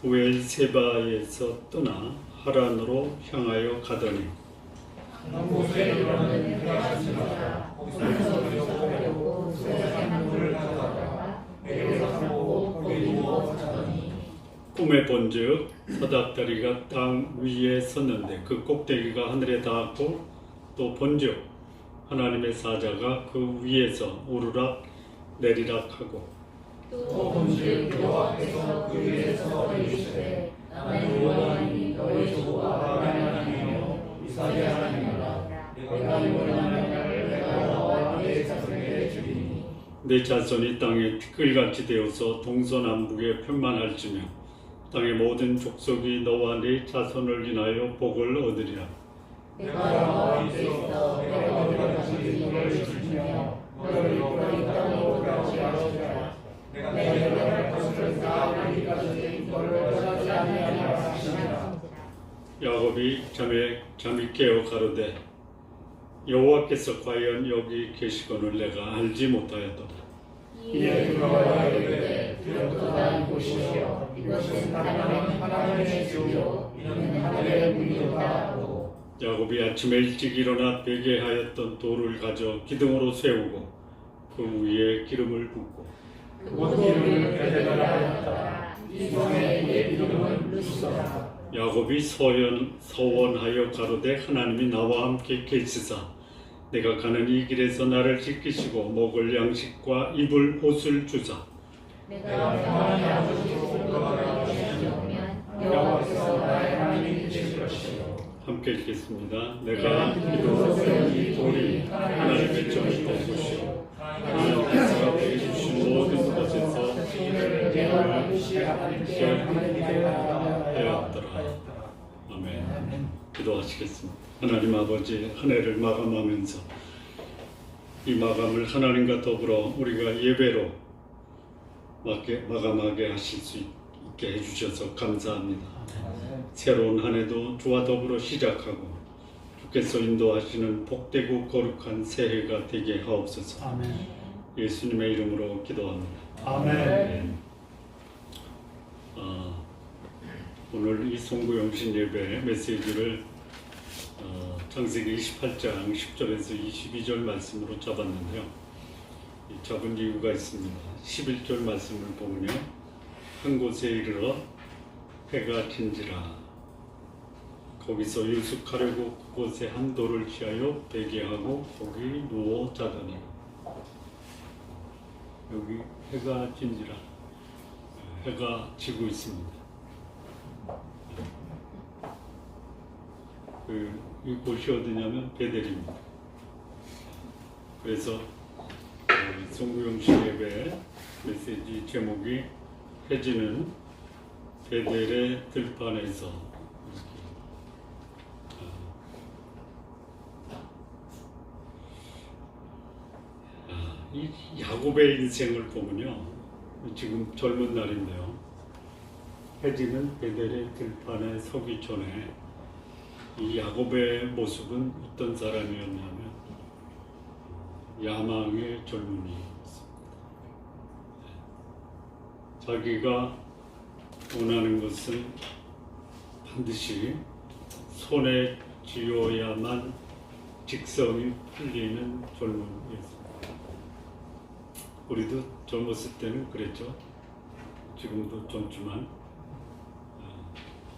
부엘세바에서 떠나 하란으로 향하여 가더니 한 곳에 이르러는 해가 지자 거기서 기록하려고 소재한 물을 가져다가 내려서 보고 거기 누워 자더니 꿈에 본즉 사닥다리가 땅 위에 섰는데 그 꼭대기가 하늘에 닿았고 또 본즉 하나님의 사자가 그 위에서 오르락 내리락하고 또 본즉 여호와께서 그 위에 서 이르시되 나는 여호와니 너희 조부가 하나님이며 이스라엘 하나님이라 내가 요란한 날을 내가 너와 네 자손에게 주리니 내 자손이 땅에 티끌같이 되어서 동서남북에 편만할지며 땅의 모든 족속이 너와 네 자손을 인하여 복을 얻으리라. 내가 너와 함께 있어 내가 어디로 가든지 너를 지키며 너를 이끌어 이 땅으로 돌아오게 하시리라. 내가 내게 할 것을 다 이루기까지 너를 떠나지 아니하리라 하시니라. 야곱이 잠이 깨어 가로되 여호와께서 과연 여기 계시거늘 내가 알지 못하였도다. 이에 그가 이르되 두렵도다 이곳이여 이것은 하나님의 집이요 이는 하늘의 문이로다 하고 야곱이 아침에 일찍 일어나 베개하였던 돌을 가져 기둥으로 세우고 그 위에 기름을 붓고 그 이름을 베델이라 하였다. 이 성의 옛 이름은 루스라. 야곱이 서원하여 가로되 하나님이 나와 함께 계시사 내가 가는 이 길에서 나를 지키시고 먹을 양식과 입을 옷을 주사 내가 평안히 아버지 복과 주시오면 여호와께서 나의 하나님이 되실 것이요 함께 읽겠습니다. 내가 기도로 세운 이 돌이 하나님의 점이 될 것이요 하나님께서 내게 주신 모든 것에서 내가 반드시 하나님께 하였더라. 아멘. 기도하시겠습니다. 하나님 아버지, 한 해를 마감하면서 이 마감을 하나님과 더불어 우리가 예배로 마감하게 하실 수 있게 해주셔서 감사합니다. 새로운 한 해도 주와 더불어 시작하고 주께서 인도하시는 복되고 거룩한 새해가 되게 하옵소서. 아멘. 예수님의 이름으로 기도합니다. 아멘. 오늘 이 송구영신 예배 메시지를 창세기 28장 10절에서 22절 말씀으로 잡았는데요. 잡은 이유가 있습니다. 11절 말씀을 보면요. 한 곳에 이르러 해가 진지라 거기서 유숙하려고 그곳에 한 돌을 취하여 베개하고 거기 누워 자더니 여기 해가 진지라 해가 지고 있습니다. 이 곳이 어디냐면 베델입니다. 그래서 송구영신 예배 메시지 제목이 해지는 베델의 들판에서 이 야곱의 인생을 보면요. 지금 젊은 날인데요. 해지는 베델의 들판에 서기 전에 이 야곱의 모습은 어떤 사람이었냐면 야망의 젊은이였습니다. 자기가 원하는 것은 반드시 손에 쥐어야만 직성이 풀리는 젊은이였습니다. 우리도 젊었을 때는 그랬죠. 지금도 젊지만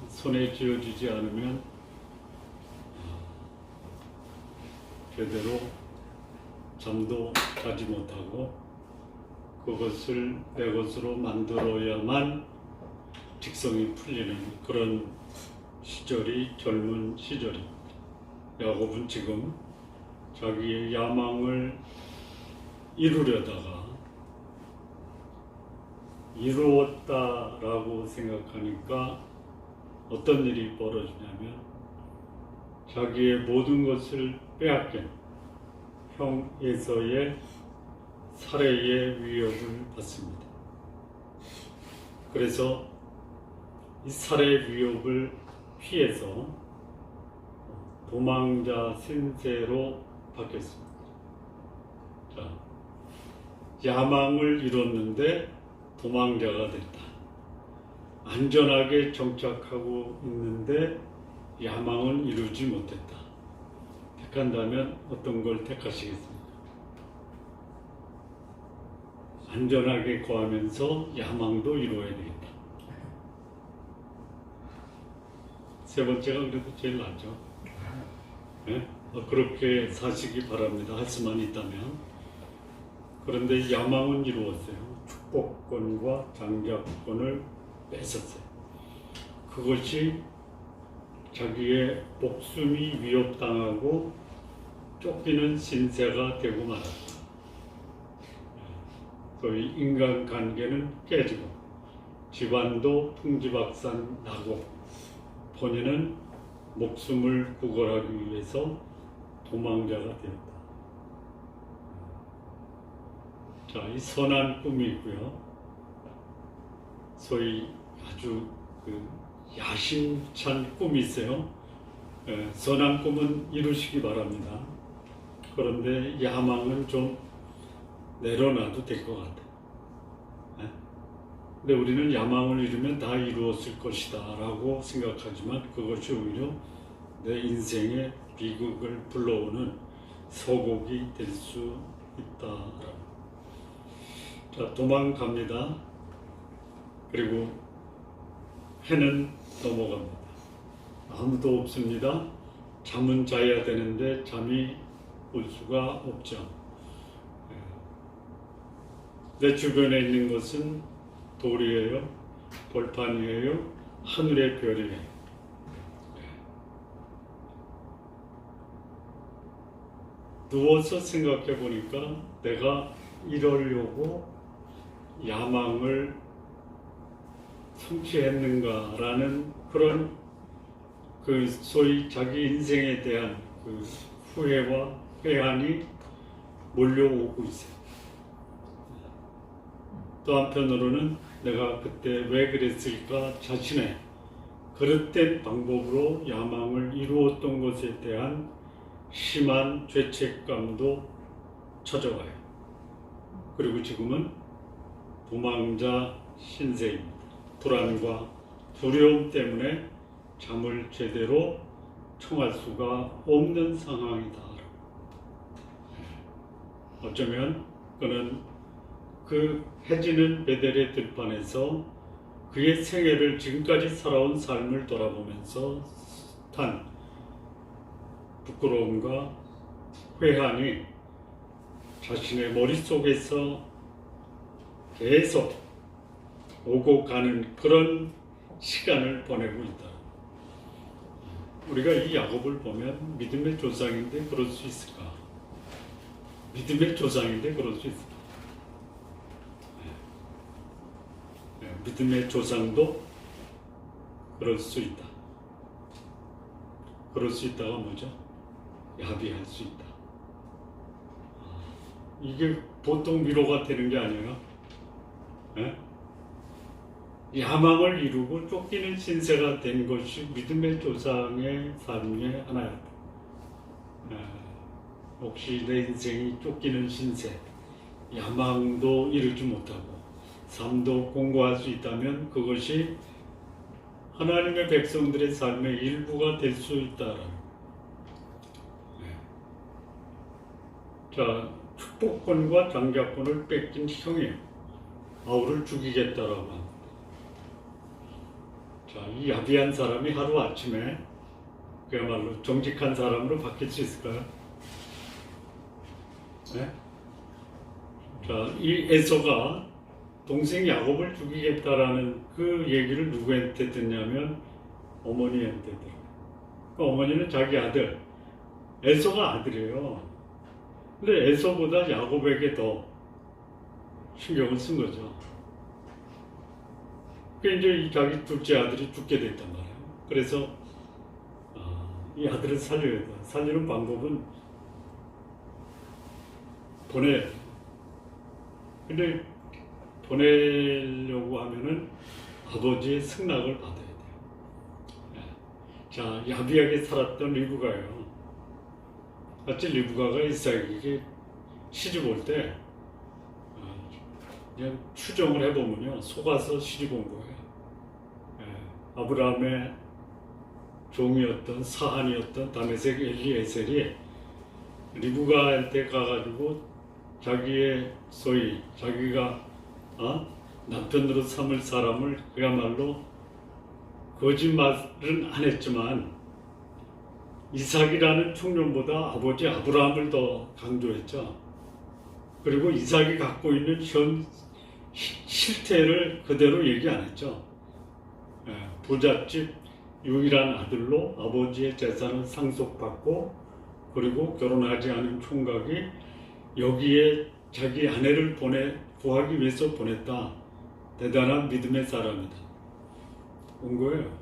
손에 쥐어지지 않으면 제대로 잠도 자지 못하고 그것을 내 것으로 만들어야만 직성이 풀리는 그런 시절이 젊은 시절입니다. 야곱은 지금 자기의 야망을 이루려다가 이루었다라고 생각하니까 어떤 일이 벌어지냐면 자기의 모든 것을 빼앗긴 형 에서의 살해의 위협을 받습니다. 그래서 이 살해 위협을 피해서 도망자 신세로 바뀌었습니다. 자, 야망을 이뤘는데 도망자가 됐다. 안전하게 정착하고 있는데 야망은 이루지 못했다. 택한다면 어떤 걸 택하시겠습니까? 안전하게 거하면서 야망도 이루어야 되겠다. 세 번째가 그래도 제일 낫죠. 네? 그렇게 사시기 바랍니다. 할 수만 있다면. 그런데 야망은 이루었어요. 축복권과 장자권을 뺏었어요. 그것이 자기의 목숨이 위협당하고 쫓기는 신세가 되고 말았다. 소위 인간관계는 깨지고 집안도 풍지박산 나고 본인은 목숨을 구걸하기 위해서 도망자가 되었다. 자, 이 선한 꿈이 있고요. 소위 아주 야심찬 꿈이 있어요. 선한 꿈은 이루시기 바랍니다. 그런데 야망은 좀 내려놔도 될 것 같아요. 근데 우리는 야망을 이루면 다 이루었을 것이다 라고 생각하지만 그것이 오히려 내 인생의 비극을 불러오는 서곡이 될 수 있다. 자, 도망갑니다. 그리고 해는 넘어갑니다. 아무도 없습니다. 잠은 자야 되는데 잠이 올 수가 없죠. 내 주변에 있는 것은 돌이에요, 벌판이에요, 하늘의 별이에요. 누워서 생각해 보니까 내가 이러려고 야망을 성취했는가라는 그런 소위 자기 인생에 대한 후회와 회한이 몰려오고 있어요. 또 한편으로는 내가 그때 왜 그랬을까 자신의 그릇된 방법으로 야망을 이루었던 것에 대한 심한 죄책감도 찾아와요. 그리고 지금은 도망자 신세입니다. 불안과 두려움 때문에 잠을 제대로 청할 수가 없는 상황이다. 어쩌면 그는 그 해지는 베델의 들판에서 그의 생애를 지금까지 살아온 삶을 돌아보면서 탄 부끄러움과 회한이 자신의 머릿속에서 계속 오고 가는 그런 시간을 보내고 있다. 우리가 이 야곱을 보면 믿음의 조상인데 그럴 수 있을까? 믿음의 조상인데 그럴 수 있을까? 믿음의 조상도 그럴 수 있다. 그럴 수 있다가 뭐죠? 야비할 수 있다. 이게 보통 위로가 되는 게 아니에요. 야망을 이루고 쫓기는 신세가 된 것이 믿음의 조상의 삶의 하나였다. 혹시 내 인생이 쫓기는 신세, 야망도 이루지 못하고 삶도 공고할 수 있다면 그것이 하나님의 백성들의 삶의 일부가 될 수 있다라는. 자, 축복권과 장자권을 뺏긴 형이 바울을 죽이겠다라고 합니다. 자, 이 야비한 사람이 하루 아침에 그야말로 정직한 사람으로 바뀔 수 있을까요? 네? 자, 이 에서가 동생 야곱을 죽이겠다라는 그 얘기를 누구한테 듣냐면 어머니한테 들어요. 그 어머니는 자기 아들, 에서가 아들이에요. 근데 에서보다 야곱에게 더 신경을 쓴 거죠. 그러니까 이제 자기 둘째 아들이 죽게 됐단 말이에요. 그래서 이 아들을 살려야 돼. 살리는 방법은 보내야 돼. 근데 보내려고 하면은 아버지의 승낙을 받아야 돼요. 자, 야비하게 살았던 리브가요. 마치 리브가가 이삭에게 시집 올 때 그냥 추정을 해보면요, 속아서 시집 온 거예요. 아브라함의 종이었던 사한이었던 다메섹 엘리에셀이 리브가한테 가가지고 자기의 소위 자기가 남편으로 삼을 사람을 그야말로 거짓말은 안 했지만 이삭이라는 청년보다 아버지 아브라함을 더 강조했죠. 그리고 이삭이 갖고 있는 현 실태를 그대로 얘기 안 했죠. 부잣집 유일한 아들로 아버지의 재산을 상속받고 그리고 결혼하지 않은 총각이 여기에 자기 아내를 구하기 위해서 보냈다. 대단한 믿음의 사람이다. 온 거예요.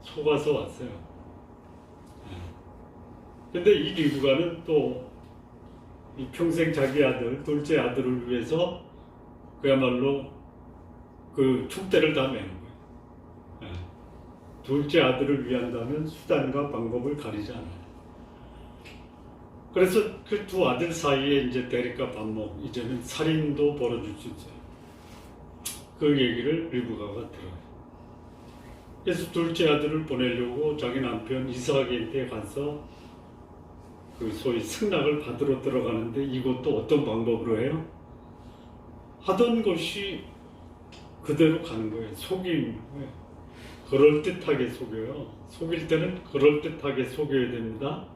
속아서 왔어요. 근데 이 리브가는 또 이 평생 자기 아들, 둘째 아들을 위해서 그야말로 그 축대를 다 매는 거예요. 둘째 아들을 위한다면 수단과 방법을 가리지 않아요. 그래서 그 두 아들 사이에 이제 대립과 반목, 이제는 살인도 벌어질 수 있어요. 그 얘기를 리브가가 들어요. 그래서 둘째 아들을 보내려고 자기 남편 이삭에게 가서 그 소위 승낙을 받으러 들어가는데 이것도 어떤 방법으로 해요? 하던 것이 그대로 가는 거예요. 속임. 그럴듯하게 속여요. 속일 때는 그럴듯하게 속여야 됩니다.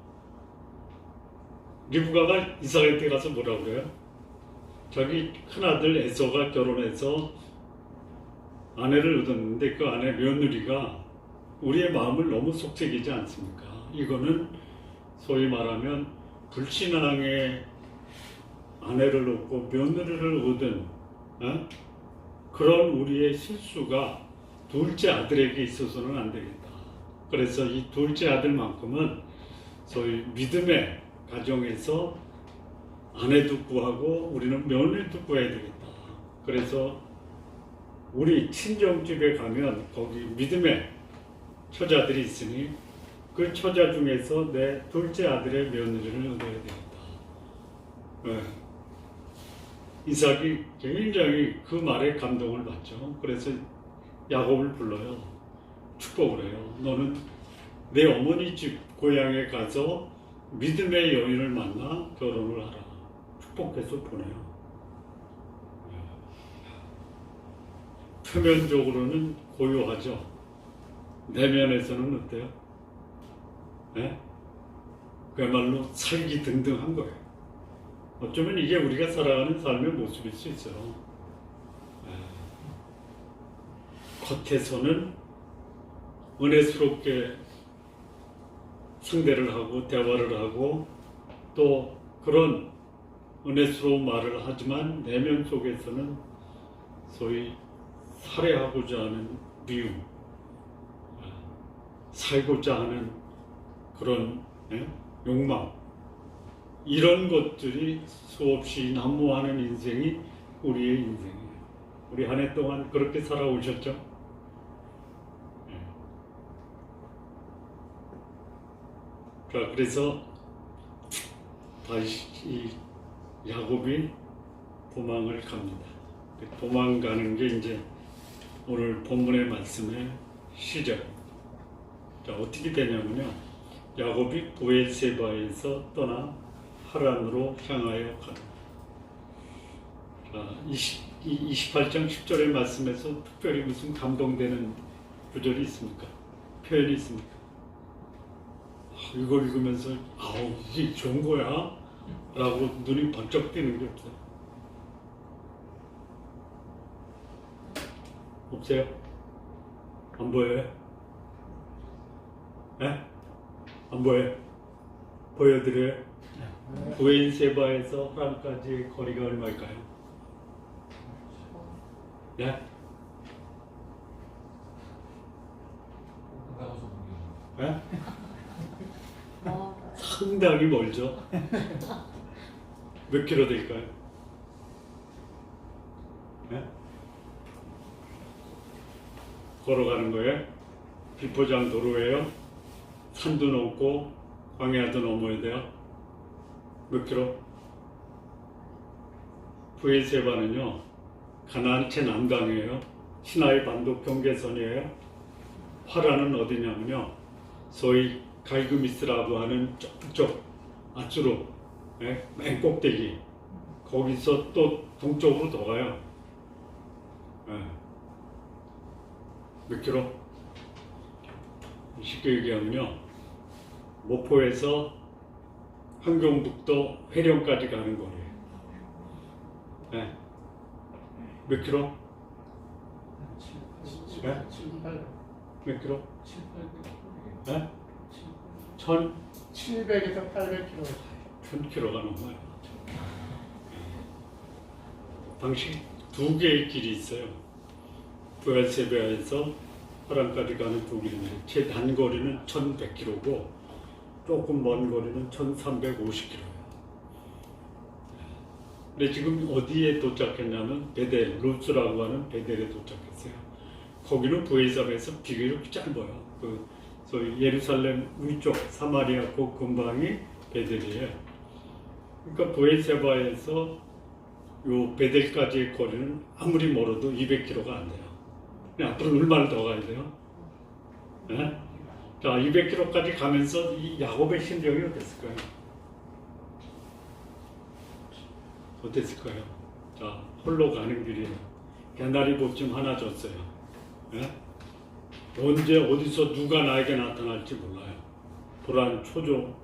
리브가가 이삭한테 가서 뭐라고 그래요? 자기 큰아들 에서가 결혼해서 아내를 얻었는데 그 아내 며느리가 우리의 마음을 너무 속삭이지 않습니까? 이거는 소위 말하면 불신앙의 아내를 얻고 며느리를 얻은 그런 우리의 실수가 둘째 아들에게 있어서는 안 되겠다. 그래서 이 둘째 아들만큼은 소위 믿음의 가정에서 아내도 구하고 우리는 며느리도 구해야 되겠다. 그래서 우리 친정집에 가면 거기 믿음의 처자들이 있으니 그 처자 중에서 내 둘째 아들의 며느리를 얻어야 되겠다. 이삭이 굉장히 그 말에 감동을 받죠. 그래서 야곱을 불러요. 축복을 해요. 너는 내 어머니 집 고향에 가서 믿음의 여인을 만나 결혼을 하라. 축복해서 보내요. 표면적으로는 고요하죠. 내면에서는 어때요? 그야말로 살기 등등한 거예요. 어쩌면 이게 우리가 살아가는 삶의 모습일 수 있어요. 겉에서는 은혜스럽게 상대를 하고 대화를 하고 또 그런 은혜스러운 말을 하지만 내면 속에서는 소위 살해하고자 하는 미움, 살고자 하는 그런 욕망, 이런 것들이 수없이 난무하는 인생이 우리의 인생이에요. 우리 한 해 동안 그렇게 살아오셨죠? 자, 그래서 다시 이 야곱이 도망을 갑니다. 도망가는 게 이제 오늘 본문의 말씀의 시작입니다. 자, 어떻게 되냐면요. 야곱이 브엘세바에서 떠나 하란으로 향하여 가는. 자, 28장 10절의 말씀에서 특별히 무슨 감동되는 구절이 있습니까? 표현이 있습니까? 이걸 읽으면서 아우 이게 좋은 거야? 라고 눈이 번쩍 뜨는 게 없어요. 없어요? 안 보여요? 안 보여요? 보여드려요? 브엘세바에서 하란까지의 거리가 얼마일까요? 네? 네? 상당히 멀죠? 몇 킬로 될까요? 네? 걸어가는 거예요? 비포장 도로예요? 산도 넘고 광야도 넘어야 돼요? 몇 킬로? 브엘세바는요 가나안 최남단이에요. 시나이 반도 경계선이에요. 파란은 어디냐면요, 소위 갈그미스라고 하는 저쪽 아수르 맨 꼭대기, 거기서 또 동쪽으로 더 가요. 몇 킬로? 쉽게 얘기하면요, 모포에서 한경북도 회령까지 가는 거리예요. 몇 킬로? 몇 킬로? 700에서 800km. 1000킬로가 넘어요. 당시 두 개의 길이 있어요. 부엘세베아에서 파란까지 가는 두 길인데, 최단거리는 1100km고 조금 먼 거리는 1350km예요. 근데 지금 어디에 도착했냐면 베델, 루스라고 하는 베델에 도착했어요. 거기는 부엘세베아에서 비교적 짧아요. 그 소위 예루살렘 위쪽 사마리아 그 근방이 베델이에요. 그러니까 부엘세바에서 요 베델까지의 거리는 아무리 멀어도 200km가 안 돼요. 그냥 앞으로 얼마나 더 가야 돼요? 자, 200km까지 가면서 이 야곱의 심정이 어땠을까요? 어땠을까요? 자, 홀로 가는 길이에요. 개나리 보침 하나 줬어요. 언제 어디서 누가 나에게 나타날지 몰라요. 불안, 초조,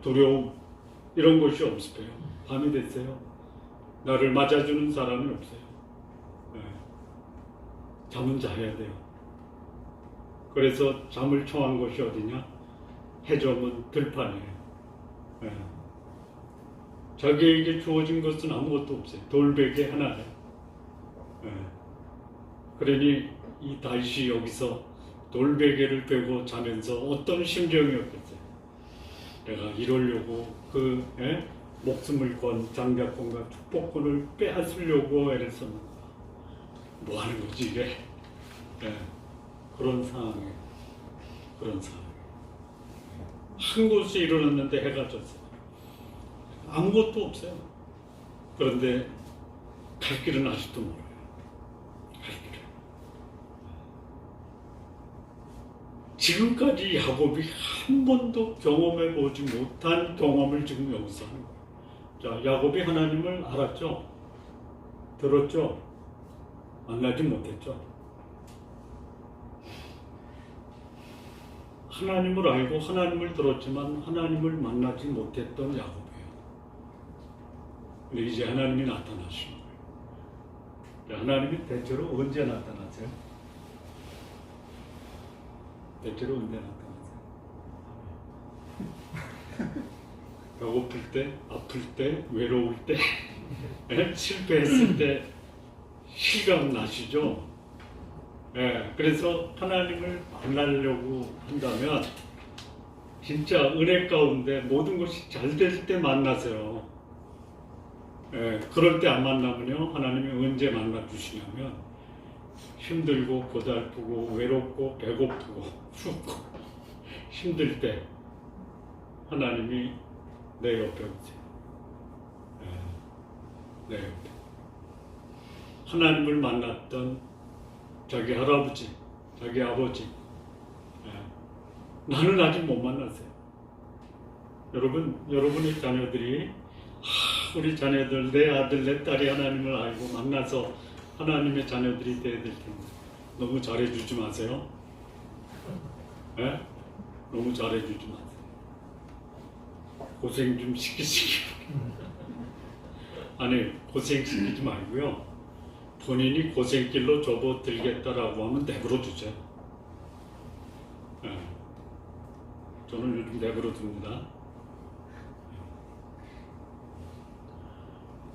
두려움 이런 것이 없어요. 밤이 됐어요. 나를 맞아주는 사람이 없어요. 잠은 자야 돼요. 그래서 잠을 청한 곳이 어디냐? 해저문 들판이에요. 자기에게 주어진 것은 아무것도 없어요. 돌베개 하나예요. 그러니 이 다윗이 여기서 돌베개를 베고 자면서 어떤 심정이었겠어요? 내가 이러려고 그 목숨을 건 장자권과 축복권을 빼앗으려고 애랬었는가? 뭐 하는 거지 이게? 그런 상황이에요. 그런 상황. 한 곳에 일어났는데 해가 졌어요. 아무것도 없어요. 그런데 갈 길은 아직도 멀어요. 갈 길은. 지금까지 야곱이 한 번도 경험해 보지 못한 경험을 지금 여기서 하는 거예요. 자, 야곱이 하나님을 알았죠? 들었죠? 만나지 못했죠? 하나님을 알고 하나님을 들었지만 하나님을 만나지 못했던 야곱이에요. 근데 이제 하나님이 나타나시는 거예요. 하나님이 대체로 언제 나타나세요? 대체로 언제 나타나세요? 배고플 때, 아플 때, 외로울 때, 실패했을 때 실감 나시죠? 그래서 하나님을 만나려고 한다면 진짜 은혜 가운데 모든 것이 잘 될 때 만나세요. 그럴 때 안 만나면요, 하나님이 언제 만나 주시냐면 힘들고 고달프고 외롭고 배고프고 춥고 힘들 때 하나님이 내 옆에 오세요. 내 옆에. 하나님을 만났던 자기 할아버지, 자기 아버지, 나는 아직 못 만났어요. 여러분의 자녀들이 우리 자녀들, 내 아들, 내 딸이 하나님을 알고 만나서 하나님의 자녀들이 돼야 될 텐데 너무 잘해주지 마세요. 너무 잘해주지 마세요. 고생 좀 시키시기. 아니, 고생시키지 말고요. 본인이 고생길로 접어들겠다라고 하면 내버려 두세요. 저는 요즘 내버려 둡니다.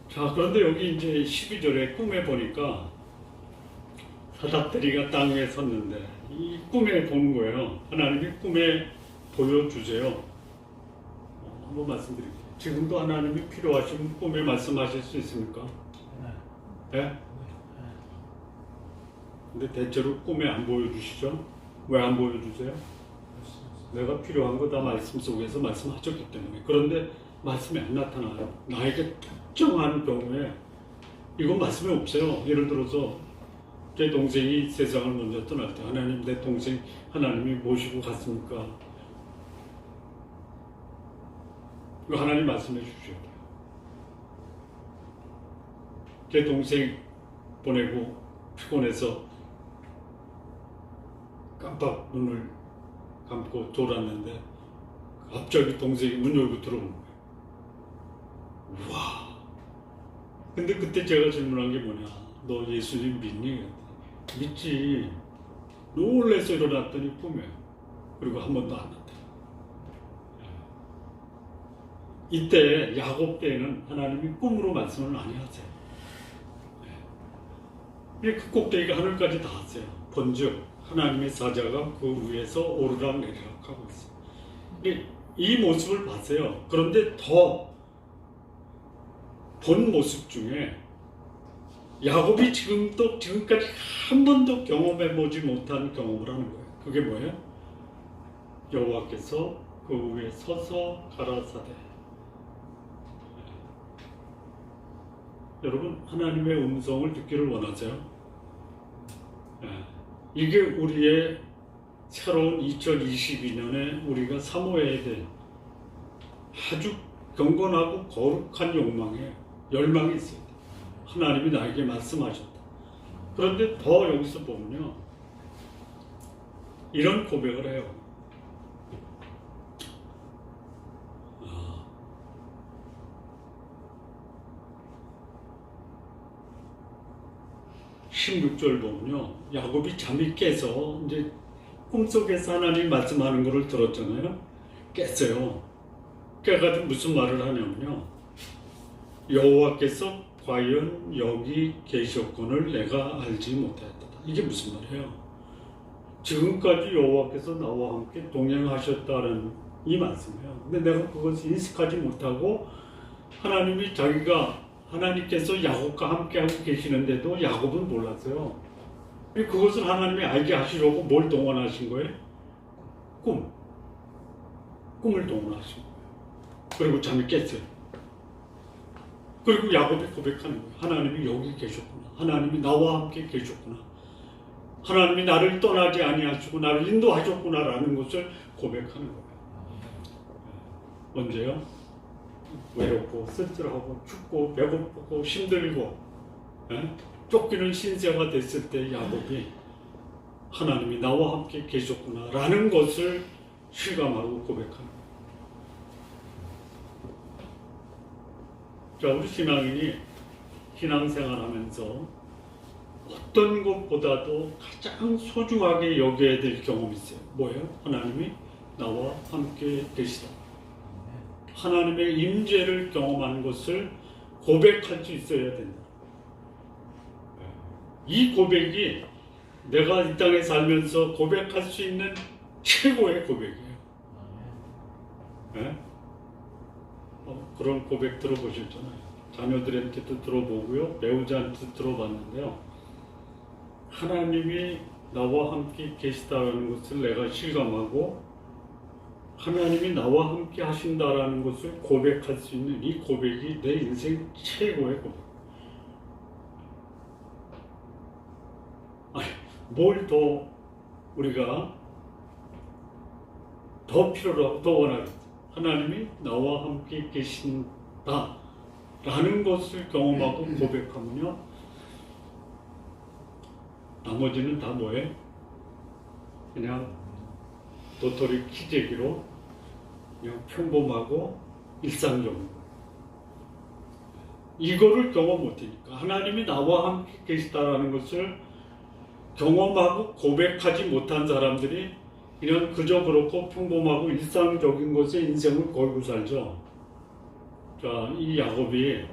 자, 그런데 여기 이제 12절에 꿈에 보니까 사닥다리가 땅 위에 섰는데 이 꿈에 보는 거예요. 하나님이 꿈에 보여주세요. 한번 말씀드릴게요. 지금도 하나님이 필요하시면 꿈에 말씀하실 수 있습니까? 근데 대체로 꿈에 안 보여주시죠? 왜 안 보여주세요? 내가 필요한 거 다 말씀 속에서 말씀하셨기 때문에. 그런데 말씀이 안 나타나요. 나에게 특정한 경우에 이건 말씀이 없어요. 예를 들어서 제 동생이 세상을 먼저 떠날 때 하나님 내 동생 하나님이 모시고 갔습니까? 이거 하나님 말씀해 주셔야 돼요. 제 동생 보내고 피곤해서 깜빡 눈을 감고 졸았는데 갑자기 동생이 문 열고 들어오는 거예요. 와. 근데 그때 제가 질문한 게 뭐냐? 너 예수님 믿니? 믿지. 놀래서 일어났더니 꿈에. 그리고 한 번도 안 났대. 이때 야곱 때에는 하나님이 꿈으로 말씀을 많이 하세요. 그 꼭대기가 하늘까지 닿았어요. 본즉 하나님의 사자가 그 위에서 오르락 내리락 하고 있어요. 이 모습을 봤어요. 그런데 더 본 모습 중에 야곱이 지금까지 한 번도 경험해보지 못한 경험을 하는 거예요. 그게 뭐예요? 여호와께서 그 위에 서서 가라사대. 여러분 하나님의 음성을 듣기를 원하세요? 이게 우리의 새로운 2022년에 우리가 사모해야 될 아주 경건하고 거룩한 욕망이에요. 열망이 있어요. 하나님이 나에게 말씀하셨다. 그런데 더 여기서 보면요, 이런 고백을 해요. 16절 보면요, 야곱이 잠이 깨서 이제 꿈속에서 하나님 말씀하는 것을 들었잖아요. 깼어요. 깨가지고 무슨 말을 하냐면요, 여호와께서 과연 여기 계셨건을 내가 알지 못하였다. 이게 무슨 말이에요? 지금까지 여호와께서 나와 함께 동행하셨다는 이 말씀이에요. 근데 내가 그것을 인식하지 못하고 하나님이 하나님께서 야곱과 함께하고 계시는데도 야곱은 몰랐어요. 그것을 하나님이 알게 하시려고 뭘 동원하신 거예요? 꿈을 동원하신 거예요. 그리고 잠이 깼어요. 그리고 야곱이 고백하는 거예요. 하나님이 여기 계셨구나. 하나님이 나와 함께 계셨구나. 하나님이 나를 떠나지 아니하시고 나를 인도하셨구나라는 것을 고백하는 거예요. 언제요? 외롭고 쓸쓸하고 춥고 배고프고 힘들고 쫓기는 신세가 됐을 때 야곱이 하나님이 나와 함께 계셨구나라는 것을 실감하고 고백하는 거예요. 자, 우리 신앙인이 신앙생활하면서 어떤 것보다도 가장 소중하게 여겨야 될 경험이 있어요. 뭐예요? 하나님이 나와 함께 계시다. 하나님의 임재를 경험하는 것을 고백할 수 있어야 된다. 이 고백이 내가 이 땅에 살면서 고백할 수 있는 최고의 고백이에요. 네? 그런 고백 들어보셨잖아요. 자녀들한테도 들어보고요, 배우자한테도 들어봤는데요. 하나님이 나와 함께 계시다는 것을 내가 실감하고 하나님이 나와 함께 하신다라는 것을 고백할 수 있는 이 고백이 내 인생 최고의 고백. 뭘 더 우리가 더 필요로 하고 더 원하겠어요? 하나님이 나와 함께 계신다 라는 것을 경험하고 고백하면요, 나머지는 다 뭐예요? 그냥 도토리 키재기로 그냥 평범하고 일상적인 거예요. 이거를 경험 못하니까 하나님이 나와 함께 계시다라는 것을 경험하고 고백하지 못한 사람들이 그냥 그저 그렇고 평범하고 일상적인 것에 인생을 걸고 살죠. 자, 이 야곱이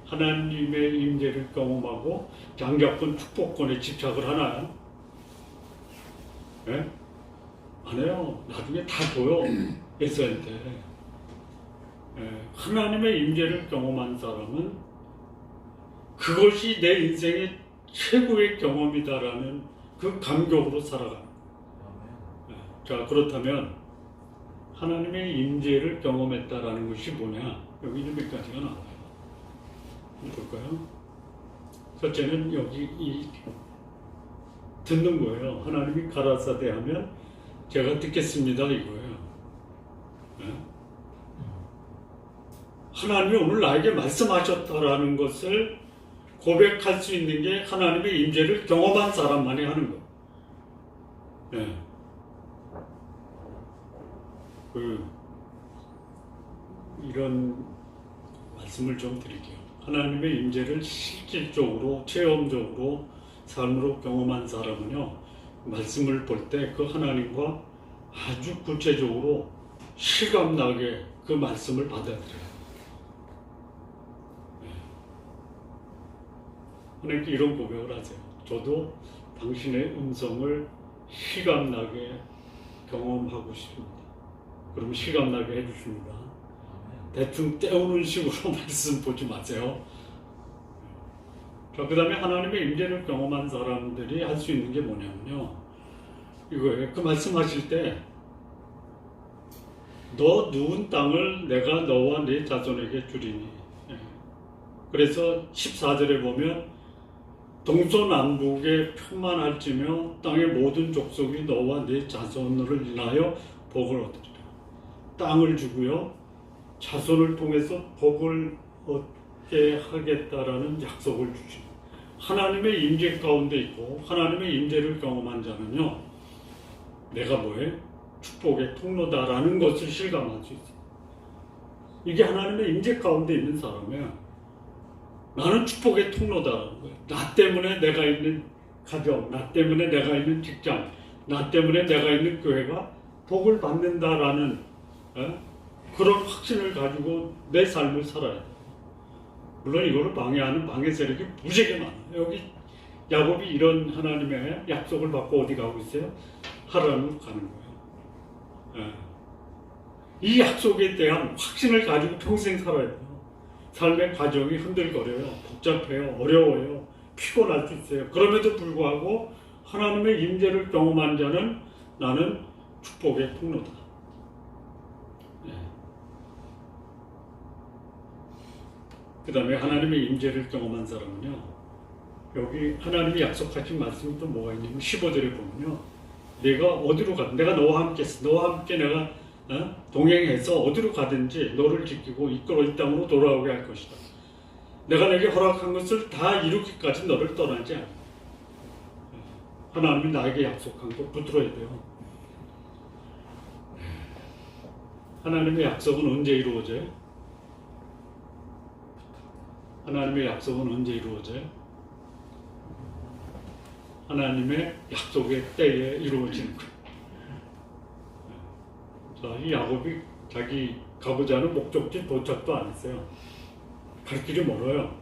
하나님의 임재를 경험하고 장자권 축복권에 집착을 하나요? 예? 안 해요. 나중에 다 보여. 에서한테. 하나님의 임재를 경험한 사람은 그것이 내 인생의 최고의 경험이다라는 그 감격으로 살아가는 거예요. 자, 그렇다면 하나님의 임재를 경험했다라는 것이 뭐냐? 여기 몇 가지가 나와요. 볼까요? 첫째는 여기 듣는 거예요. 하나님이 가라사대 하면 제가 듣겠습니다 이거예요. 네? 하나님이 오늘 나에게 말씀하셨다라는 것을 고백할 수 있는 게 하나님의 임재를 경험한 사람만이 하는 거예요. 네. 이런 말씀을 좀 드릴게요. 하나님의 임재를 실질적으로 체험적으로 삶으로 경험한 사람은요, 말씀을 볼 때 그 하나님과 아주 구체적으로 실감나게 그 말씀을 받아들여요. 하나님께 이런 고백을 하세요. 저도 당신의 음성을 실감나게 경험하고 싶습니다. 그럼 실감나게 해주십니다. 대충 때우는 식으로 말씀 보지 마세요. 자, 그 다음에 하나님의 임재를 경험한 사람들이 할 수 있는 게 뭐냐면요, 이거예요. 그 말씀하실 때 너 누운 땅을 내가 너와 네 자손에게 주리니. 그래서 14절에 보면 동서남북에 편만할지며 땅의 모든 족속이 너와 네 자손을 인하여 복을 얻으리라. 땅을 주고요, 자손을 통해서 복을 얻게 하겠다라는 약속을 주십니다. 하나님의 임재 가운데 있고 하나님의 임재를 경험한 자는요, 내가 뭐해? 축복의 통로다라는 것을 실감할 수 있어요. 이게 하나님의 임재 가운데 있는 사람이야. 나는 축복의 통로다라는 거예요. 나 때문에 내가 있는 가정, 나 때문에 내가 있는 직장, 나 때문에 내가 있는 교회가 복을 받는다라는 그런 확신을 가지고 내 삶을 살아야 돼요. 물론 이거를 방해하는 방해 세력이 무지하게 많아요. 여기 야곱이 이런 하나님의 약속을 받고 어디 가고 있어요? 하나님으로 가는 거예요. 이 약속에 대한 확신을 가지고 평생 살아야 돼요. 삶의 과정이 흔들거려요. 복잡해요. 어려워요. 피곤할 수 있어요. 그럼에도 불구하고 하나님의 임재를 경험한 자는 나는 축복의 통로다. 그 다음에 하나님의 임재를 경험한 사람은요, 여기 하나님이 약속하신 말씀이 또 뭐가 있냐면 15절에 보면요, 내가 어디로 가든 내가 너와 함께 내가 동행해서 어디로 가든지 너를 지키고 이끌어 이 땅으로 돌아오게 할 것이다. 내가 내게 허락한 것을 다 이루기까지 너를 떠나지 않아. 하나님이 나에게 약속한 거 붙들어야 돼요. 하나님의 약속은 언제 이루어져요? 하나님의 약속은 언제 이루어져요? 하나님의 약속의 때에 이루어지는 거예요. 자, 이 야곱이 자기 가고자 하는 목적지 도착도 안 했어요. 갈 길이 멀어요.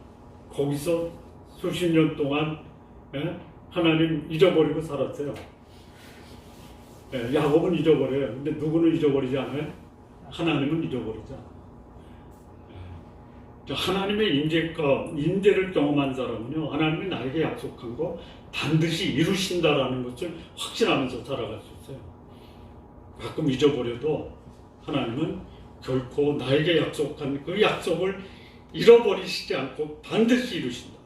거기서 수십 년 동안 하나님 잊어버리고 살았어요. 야곱은 잊어버려요. 근데 누구는 잊어버리지 않아요? 하나님은 잊어버리지 않아요. 하나님의 임재를 경험한 사람은요, 하나님이 나에게 약속한 거 반드시 이루신다라는 것을 확신하면서 살아갈 수 있어요. 가끔 잊어버려도 하나님은 결코 나에게 약속한 그 약속을 잃어버리시지 않고 반드시 이루신다.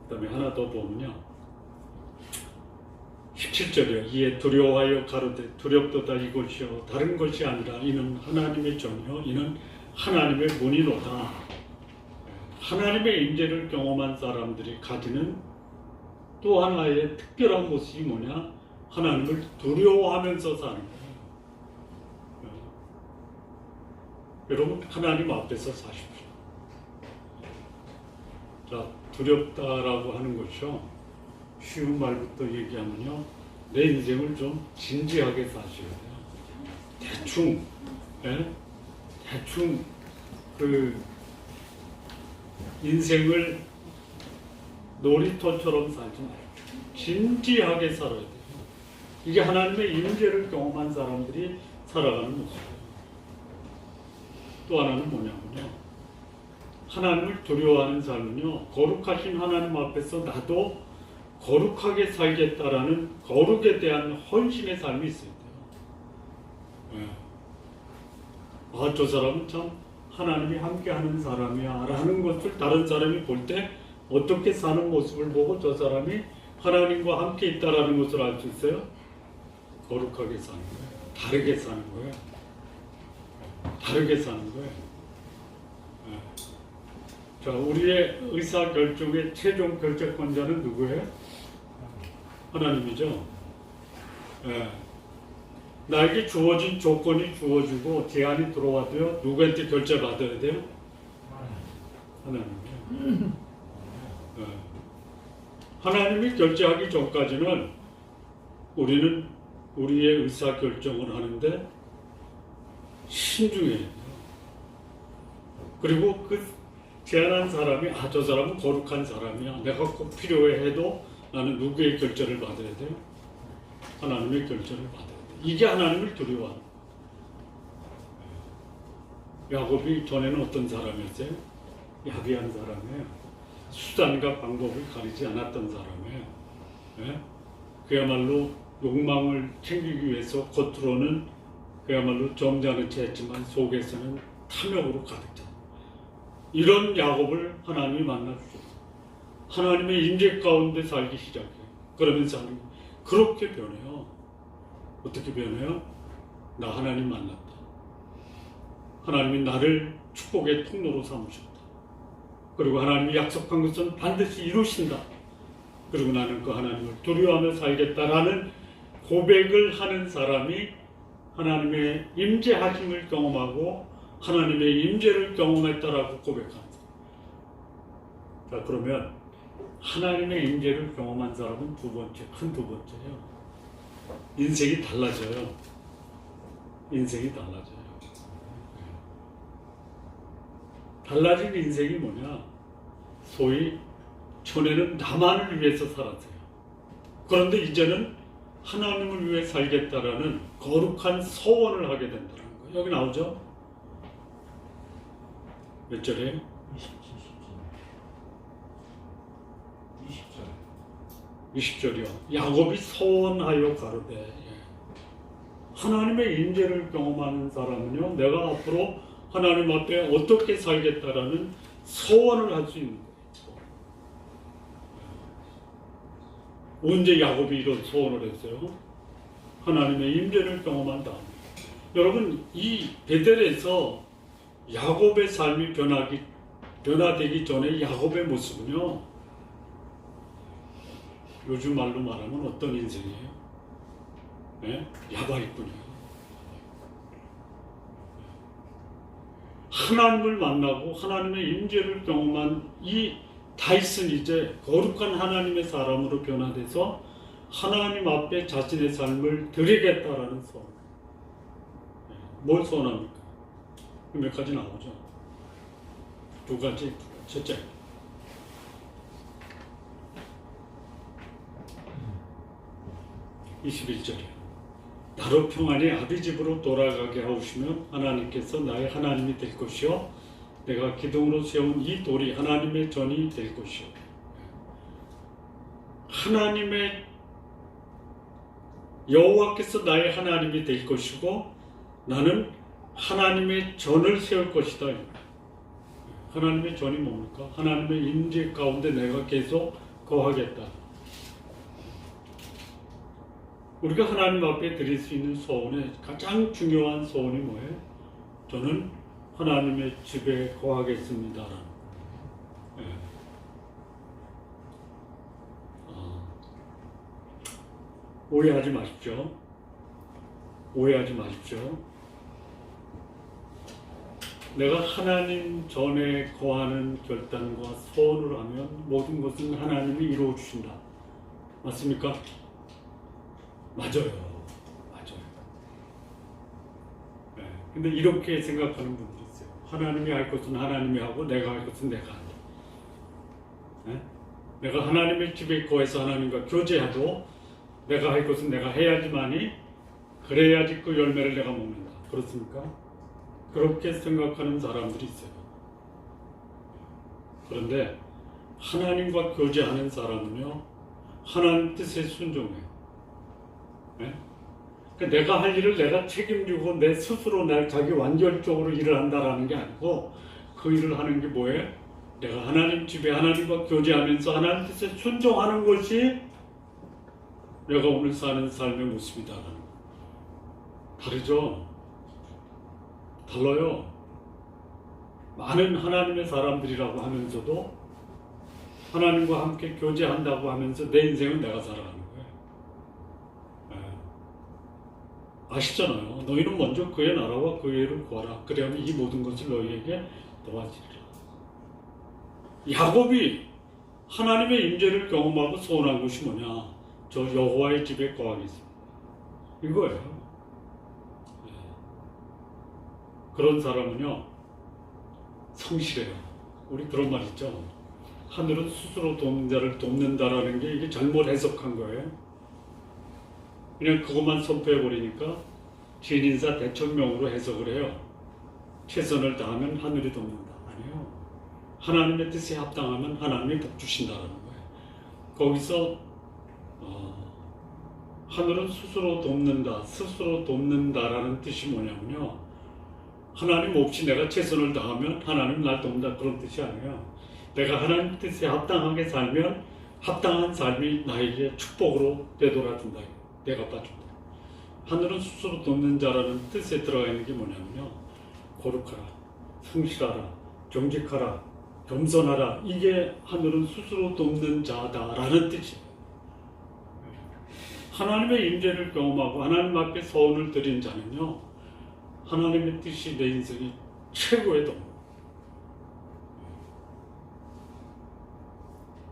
그 다음에 하나 더 보면요, 17절이요. 이에 두려워하여 가로되 두렵도다 이것이요 다른 것이 아니라 이는 하나님의 전이요 이는 하나님의 문이로다. 하나님의 임재를 경험한 사람들이 가지는 또 하나의 특별한 것이 뭐냐? 하나님을 두려워하면서 사는 거예요. 여러분, 하나님 앞에서 사십시오. 자, 두렵다라고 하는 것이요, 쉬운 말부터 얘기하면요, 내 인생을 좀 진지하게 사셔야 돼요. 대충 그 인생을 놀이터처럼 살지 말고 진지하게 살아야 돼요. 이게 하나님의 임재를 경험한 사람들이 살아가는 모습이에요. 또 하나는 뭐냐면요, 하나님을 두려워하는 삶은요, 거룩하신 하나님 앞에서 나도 거룩하게 살겠다라는 거룩에 대한 헌신의 삶이 있어야 돼요. 저 사람은 참 하나님이 함께하는 사람이야 라는 것을 다른 사람이 볼 때 어떻게 사는 모습을 보고 저 사람이 하나님과 함께 있다라는 것을 알 수 있어요? 거룩하게 사는 거예요. 다르게 사는 거예요. 다르게 사는 거예요. 자, 우리의 의사결정의 최종 결정권자는 누구예요? 하나님이죠. 나에게 주어진 조건이 주어지고 제안이 들어와도요, 누구한테 결제받아야 돼요? 하나님이요. 하나님이 결제하기 전까지는 우리는 우리의 의사결정을 하는데 신중해야 돼요. 그리고 그 제안한 사람이 저 사람은 거룩한 사람이야. 내가 꼭 필요해 해도 나는 누구의 결제를 받아야 돼요? 하나님의 결제를 받아야 돼요. 이게 하나님을 두려워하는 거예요. 야곱이 전에는 어떤 사람이었어요? 야비한 사람이에요. 수단과 방법을 가리지 않았던 사람이에요. 그야말로 욕망을 챙기기 위해서 겉으로는 그야말로 점잖은 채 했지만 속에서는 탐욕으로 가득 찼다. 이런 야곱을 하나님이 만나주죠. 하나님의 임재 가운데 살기 시작해요. 그러면서 하나님 그렇게 변해요. 어떻게 변해요? 나 하나님 만났다. 하나님이 나를 축복의 통로로 삼으셨다. 그리고 하나님이 약속한 것은 반드시 이루신다. 그리고 나는 그 하나님을 두려워하며 살겠다라는 고백을 하는 사람이 하나님의 임재하심을 경험하고 하나님의 임재를 경험했다라고 고백하는 사람. 자, 그러면 하나님의 임재를 경험한 사람은 두 번째예요. 인생이 달라져요. 인생이 달라져요. 달라진 인생이 뭐냐? 소위 전에는 나만을 위해서 살았어요. 그런데 이제는 하나님을 위해 살겠다라는 거룩한 서원을 하게 된다는 거예요. 여기 나오죠? 몇 절이에요? 20절이요. 야곱이 서원하여 가로되 하나님의 임재를 경험하는 사람은요, 내가 앞으로 하나님 앞에 어떻게 살겠다라는 서원을 할 수 있는 거예요. 언제 야곱이 이런 서원을 했어요? 하나님의 임재를 경험한 다음에. 여러분, 이 베델에서 야곱의 삶이 변화되기 전에 야곱의 모습은요, 요즘 말로 말하면 어떤 인생이에요? 야바이꾼이에요. 하나님을 만나고 하나님의 임재를 경험한 이 다윗은 이제 거룩한 하나님의 사람으로 변화돼서 하나님 앞에 자신의 삶을 드리겠다라는 소원. 뭘 소원합니까? 몇 가지 나오죠. 두 가지. 첫째, (21절이요) 나로 평안히 아비 집으로 돌아가게 하시면 하나님께서 나의 하나님이 될 것이요 내가 기둥으로 세운 이 돌이 하나님의 전이 될 것이요. 하나님의 여호와께서 나의 하나님이 될 것이고 나는 하나님의 전을 세울 것이다. 하나님의 전이 뭡니까? 하나님의 임재 가운데 내가 계속 거하겠다. 우리가 하나님 앞에 드릴 수 있는 소원의 가장 중요한 소원이 뭐예요? 저는 하나님의 집에 거하겠습니다. 오해하지 마십시오. 오해하지 마십시오. 내가 하나님 전에 거하는 결단과 소원을 하면 모든 것은 하나님이 이루어 주신다. 맞습니까? 맞아요. 근데 이렇게 생각하는 분들이 있어요. 하나님이 할 것은 하나님이 하고 내가 할 것은 내가 한다. 내가 하나님의 집에 거해서 하나님과 교제하고 내가 할 것은 내가 해야지만이 그래야지 그 열매를 내가 먹는다. 그렇습니까? 그렇게 생각하는 사람들이 있어요. 그런데 하나님과 교제하는 사람은요, 하나님 뜻에 순종해요. 그러니까 내가 할 일을 내가 책임지고 내 스스로 내 자기 완전적으로 일을 한다라는 게 아니고 그 일을 하는 게 뭐예요? 내가 하나님 집에 하나님과 교제하면서 하나님 뜻에 순종하는 것이 내가 오늘 사는 삶의 모습이다라는 거. 다르죠? 달라요. 많은 하나님의 사람들이라고 하면서도 하나님과 함께 교제한다고 하면서 내 인생은 내가 살아가는 거예요. 아시잖아요. 너희는 먼저 그의 나라와 그의 의를 구하라. 그래야만 이 모든 것을 너희에게 도와주리라. 야곱이 하나님의 임재를 경험하고 소원한 것이 뭐냐? 저 여호와의 집에 거하겠습니다. 이거예요. 그런 사람은요 성실해요. 우리 그런 말 있죠. 하늘은 스스로 돕는 자를 돕는다라는 게 이게 잘못 해석한 거예요. 그냥 그것만 선포해버리니까 진인사 대천명으로 해석을 해요. 최선을 다하면 하늘이 돕는다. 아니에요. 하나님의 뜻에 합당하면 하나님이 복 주신다는 거예요. 거기서 하늘은 스스로 돕는다. 스스로 돕는다라는 뜻이 뭐냐면요. 하나님 없이 내가 최선을 다하면 하나님 날 돕는다. 그런 뜻이 아니에요. 내가 하나님 뜻에 합당하게 살면 합당한 삶이 나에게 축복으로 되돌아준다. 내가 봐준다. 하늘은 스스로 돕는 자라는 뜻에 들어가 있는 게 뭐냐면요. 거룩하라, 성실하라, 정직하라, 겸손하라. 이게 하늘은 스스로 돕는 자다라는 뜻이에요. 하나님의 임재를 경험하고 하나님 앞에 서원을 드린 자는요. 하나님의 뜻이 내 인생의 최고의 동.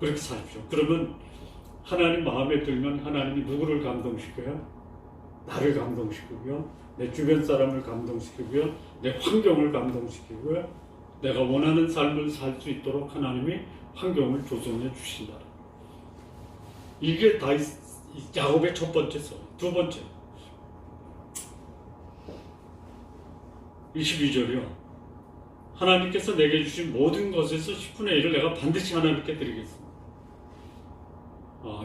그렇게 살십시오. 그러면 하나님 마음에 들면 하나님이 누구를 감동시켜요? 나를 감동시키고요. 내 주변 사람을 감동시키고요. 내 환경을 감동시키고요. 내가 원하는 삶을 살 수 있도록 하나님이 환경을 조성해 주신다. 이게 다 야곱의 첫 번째 서. 두 번째 22절이요. 하나님께서 내게 주신 모든 것에서 10분의 1을 내가 반드시 하나님께 드리겠습니다.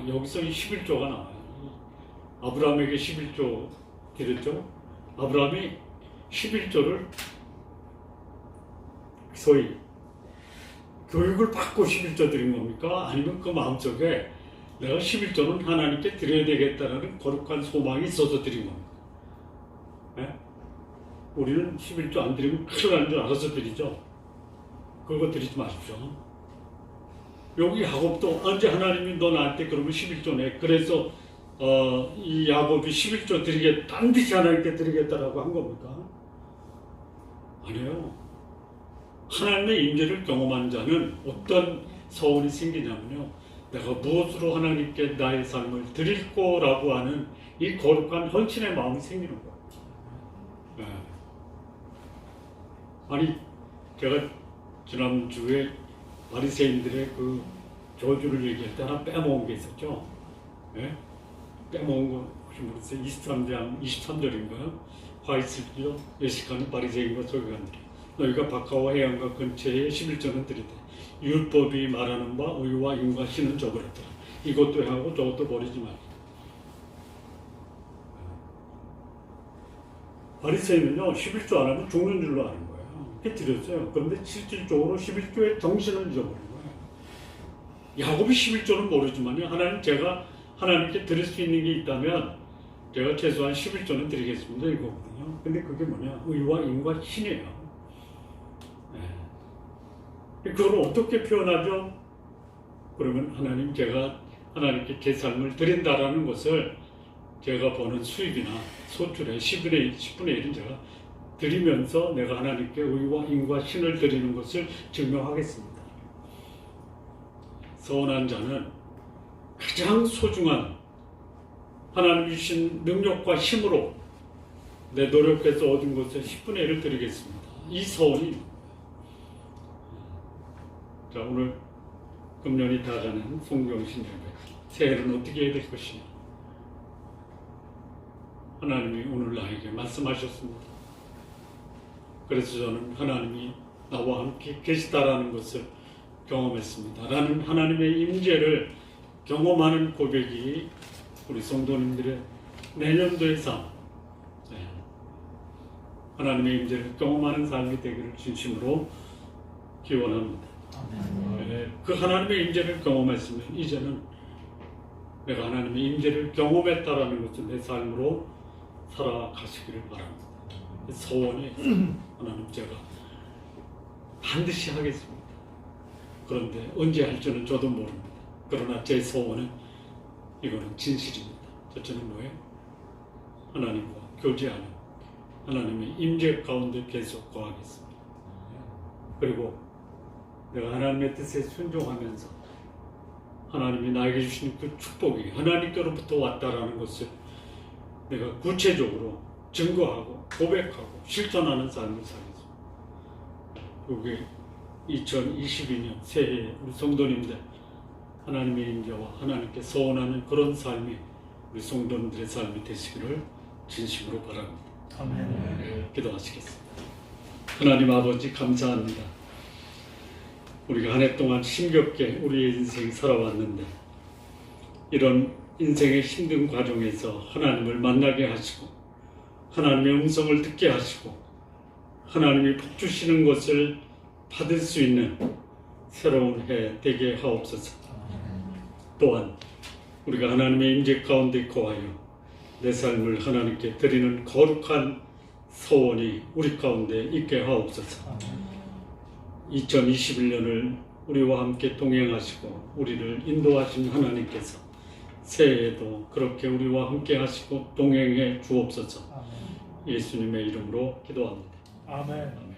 여기서 이 11조가 나와요. 아브라함에게 11조 드렸죠. 아브라함이 11조를 소위 교육을 받고 11조 드린 겁니까? 아니면 그 마음속에 내가 11조는 하나님께 드려야 되겠다는 거룩한 소망이 있어서 드린 겁니까? 네? 우리는 11조 안 드리면 큰일 나는 줄 알아서 드리죠. 그거 드리지 마십시오. 여기 야곱도 언제 하나님이 너 나한테 그러면 11조 내. 그래서 이 야곱이 11조 반드시 하나님께 드리겠다라고 한 겁니까? 아니에요. 하나님의 임재를 경험한 자는 어떤 서운이 생기냐면요. 내가 무엇으로 하나님께 나의 삶을 드릴 거라고 하는 이 거룩한 헌신의 마음이 생기는 거예요. 네. 아니 제가 지난주에 바리새인들의 그 저주를 얘기할 때 하나 빼먹은 게 있었죠. 네? 빼먹은 거 혹시 모르세요? 23절인가요? 화 있을지요 예식하는 바리새인과 서기관들이 너희가 바카와 해안가 근처에 11조는 드리되 율법이 말하는 바 의와 인과 신은 저버렸더라. 이것도 하고 저것도 버리지 말라. 바리새인은요 11조 안 하면 죽는 줄로 아는 거예요. 그렇게 드렸어요. 그런데 실질적으로 11조의 정신을 잊어버린 거예요. 야곱이 11조는 모르지만요. 제가 하나님께 드릴 수 있는 게 있다면 제가 최소한 11조는 드리겠습니다. 이거거든요. 근데 그게 뭐냐? 의와 인과 신이에요. 네. 그걸 어떻게 표현하죠? 그러면 제가 하나님께 제 삶을 드린다라는 것을 제가 버는 수입이나 소출의 10분의 1은 제가 드리면서 내가 하나님께 의와 인과 신을 드리는 것을 증명하겠습니다. 서원한 자는 가장 소중한 하나님 주신 능력과 힘으로 내 노력해서 얻은 것의 10분의 1을 드리겠습니다. 이 서원이 자 오늘 금년이 다가는 송병신 예배 새해는 어떻게 해야 될 것이냐 하나님이 오늘 나에게 말씀하셨습니다. 그래서 저는 하나님이 나와 함께 계시다라는 것을 경험했습니다. 라는 하나님의 임재를 경험하는 고백이 우리 성도님들의 내년도의 삶, 하나님의 임재를 경험하는 삶이 되기를 진심으로 기원합니다. 그 하나님의 임재를 경험했으면 이제는 내가 하나님의 임재를 경험했다라는 것을 내 삶으로 살아가시기를 바랍니다. 소원이 하나님 제가 반드시 하겠습니다. 그런데 언제 할지는 저도 모릅니다. 그러나 제 소원은 이거는 진실입니다. 첫째는 뭐예요? 하나님과 교제하는 하나님의 임재 가운데 계속 거하겠습니다. 그리고 내가 하나님의 뜻에 순종하면서 하나님이 나에게 주신 그 축복이 하나님께로부터 왔다라는 것을 내가 구체적으로 증거하고 고백하고 실천하는 삶을 살겠습니다. 그게 2022년 새해에 우리 성도님들 하나님의 임재와 하나님께 소원하는 그런 삶이 우리 성도님들의 삶이 되시기를 진심으로 바랍니다. 아멘. 기도하시겠습니다. 하나님 아버지 감사합니다. 우리가 한 해 동안 힘겹게 우리의 인생 살아왔는데 이런 인생의 힘든 과정에서 하나님을 만나게 하시고 하나님의 음성을 듣게 하시고 하나님이 복 주시는 것을 받을 수 있는 새로운 해 되게 하옵소서. 또한 우리가 하나님의 임재 가운데 거하여 내 삶을 하나님께 드리는 거룩한 소원이 우리 가운데 있게 하옵소서. 2021년을 우리와 함께 동행하시고 우리를 인도하신 하나님께서 새해에도 그렇게 우리와 함께 하시고 동행해 주옵소서. 예수님의 이름으로 기도합니다. 아멘.